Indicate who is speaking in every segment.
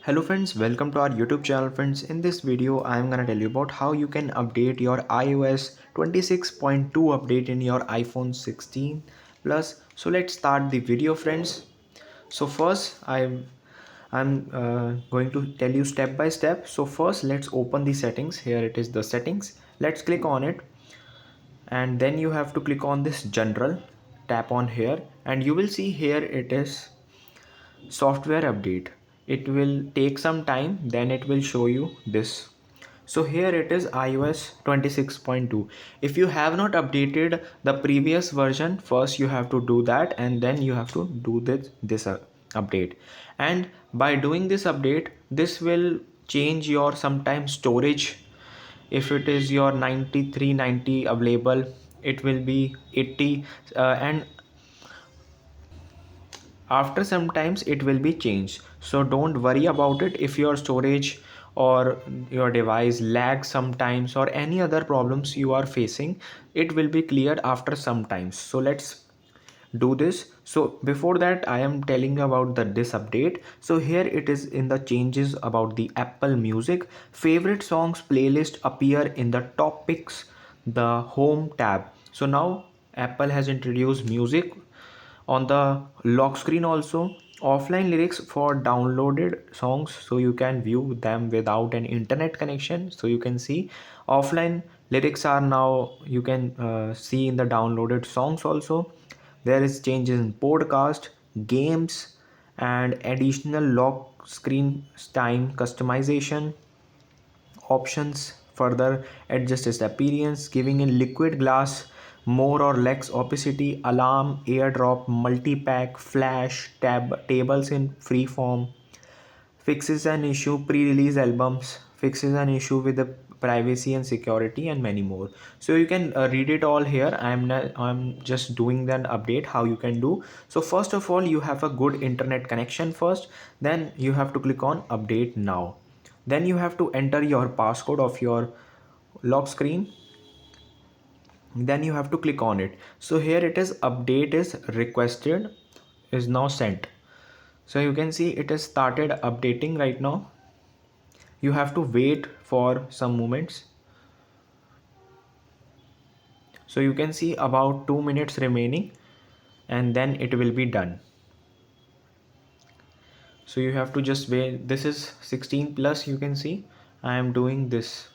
Speaker 1: Hello friends, welcome to our YouTube channel friends. In this video, I am gonna tell you about how you can update your iOS 26.2 update in your iPhone 16 Plus. So let's start the video friends. So first, I'm going to tell you step by step. So first, let's open the settings. Here it is the settings. Let's click on it, and then you have to click on this general. Tap on here, and you will see here it is software update. It will take some time, then it will show you this. So here it is iOS 26.2. if you have not updated the previous version, first you have to do that, and then you have to do this update. And by doing this update, this will change your sometime storage. If it is your 9390 available, it will be 80, and after sometimes it will be changed. So don't worry about it. If your storage or your device lags sometimes or any other problems you are facing, it will be cleared after some times. So let's do this. So before that, I am telling about this update. So here it is in the changes about the Apple Music. Favorite songs playlist appear in the topics, the home tab. So now Apple has introduced music on the lock screen. Also offline lyrics for downloaded songs, so you can view them without an internet connection. So you can see offline lyrics are now you can see in the downloaded songs. Also there is changes in podcast, games, and additional lock screen time customization options further adjust its appearance, giving in liquid glass more or less opacity, alarm, airdrop, multi-pack, flash, tables in free form, fixes an issue pre-release albums, fixes an issue with the privacy and security, and many more. So you can read it all here. I'm just doing that update how you can do. So first of all, you have a good internet connection first, then you have to click on update now. Then you have to enter your passcode of your lock screen, then you have to click on it. So here it is, update is requested, is now sent. So you can see it has started updating right now. You have to wait for some moments. So you can see about 2 minutes remaining, and then it will be done. So you have to just wait. This is 16 plus. You can see I am doing this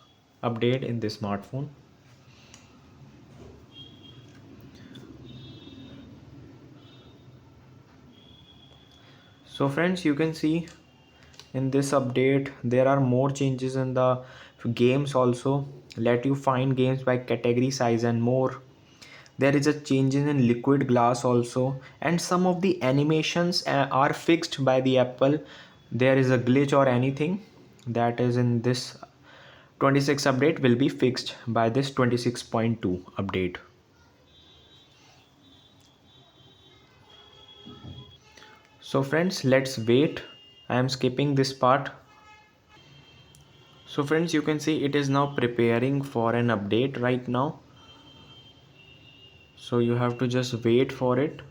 Speaker 1: update in this smartphone. So friends, you can see in this update there are more changes in the games. Also let you find games by category, size, and more. There is a changes in liquid glass also, and some of the animations are fixed by the Apple. There is a glitch or anything that is in this 26 update will be fixed by this 26.2 update. So friends, let's wait. I am skipping this part. So friends, you can see it is now preparing for an update right now. So you have to just wait for it.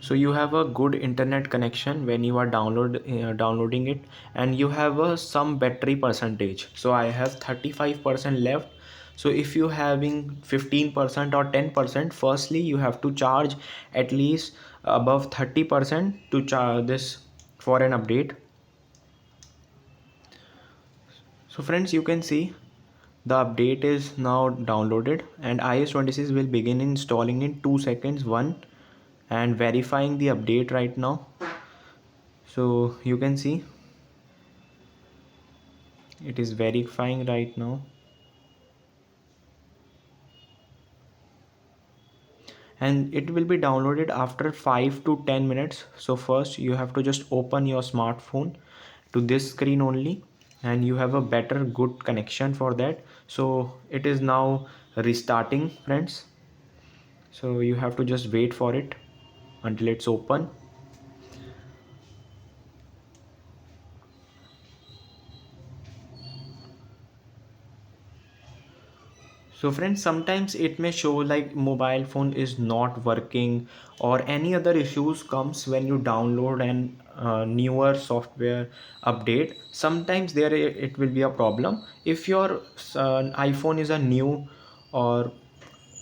Speaker 1: So you have a good internet connection when you are downloading it, and you have some battery percentage. So I have 35% left. So if you having 15% or 10%, firstly you have to charge at least above 30% to charge this for an update. So friends, you can see the update is now downloaded, and iOS 26 will begin installing in 2 seconds. One, and verifying the update right now. So you can see it is verifying right now, and it will be downloaded after 5 to 10 minutes. So first you have to just open your smartphone to this screen only, and you have a better good connection for that. So it is now restarting friends. So you have to just wait for it until it's open. So friends, sometimes it may show like mobile phone is not working or any other issues comes when you download an newer software update. Sometimes there it will be a problem. If your iPhone is a new or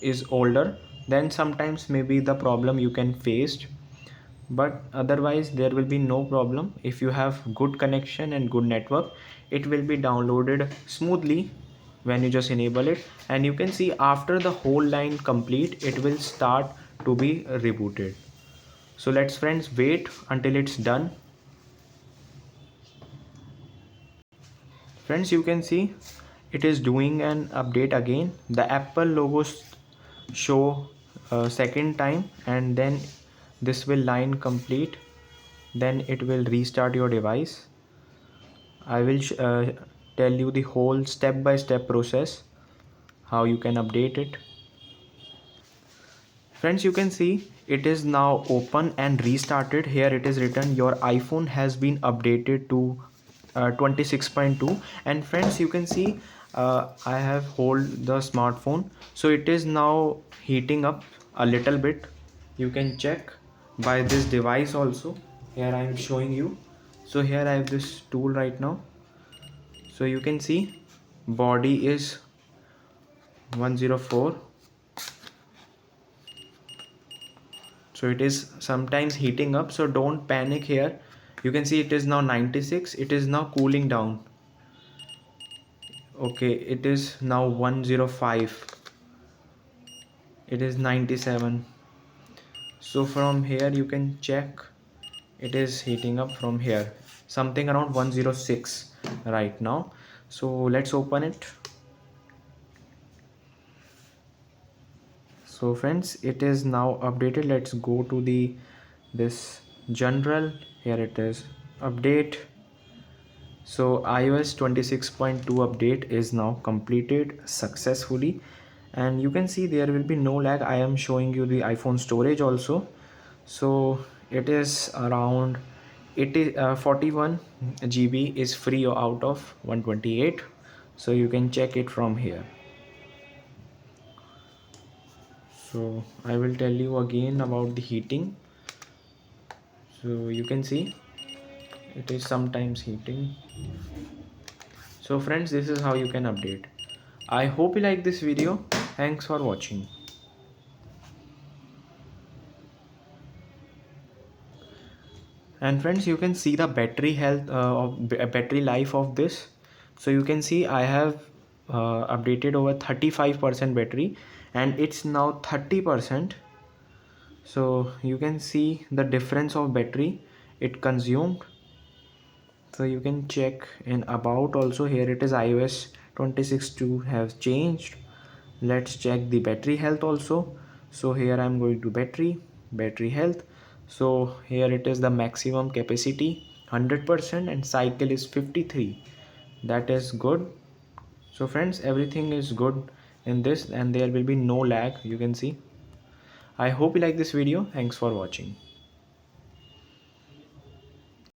Speaker 1: is older, then sometimes maybe the problem you can face, but otherwise there will be no problem. If you have good connection and good network, it will be downloaded smoothly when you just enable it. And you can see after the whole line complete, it will start to be rebooted. So let's friends wait until it's done. Friends, you can see it is doing an update again. The Apple logos show second time, and then this will line complete, then it will restart your device. I will tell you the whole step by step process how you can update it. Friends, you can see it is now open and restarted. Here it is written your iPhone has been updated to 26.2. And friends, you can see I have hold the smartphone, so it is now heating up a little bit. You can check by this device also. Here I am showing you. So here I have this tool right now. So you can see body is 104. So it is sometimes heating up, so don't panic here. You can see it is now 96. It is now cooling down. Okay, it is now 105. It is 97. So from here you can check it is heating up from here, something around 106 right now. So let's open it. So friends, it is now updated. Let's go to the this general. Here it is update. So iOS 26.2 update is now completed successfully, and you can see there will be no lag. I am showing you the iPhone storage also. So it is around 41 GB is free out of 128. So you can check it from here. So I will tell you again about the heating. So you can see it is sometimes heating. So friends, this is how you can update. I hope you like this video. Thanks for watching. And friends, you can see the battery health of battery life of this. So you can see I have updated over 35% battery, and it's now 30%. So you can see the difference of battery it consumed. So you can check in about also. Here it is iOS 26.2 has changed. Let's check the battery health also. So here I'm going to battery health. So here it is the maximum capacity 100% and cycle is 53. That is good. So friends, everything is good in this, and there will be no lag. You can see. I hope you like this video. Thanks for watching.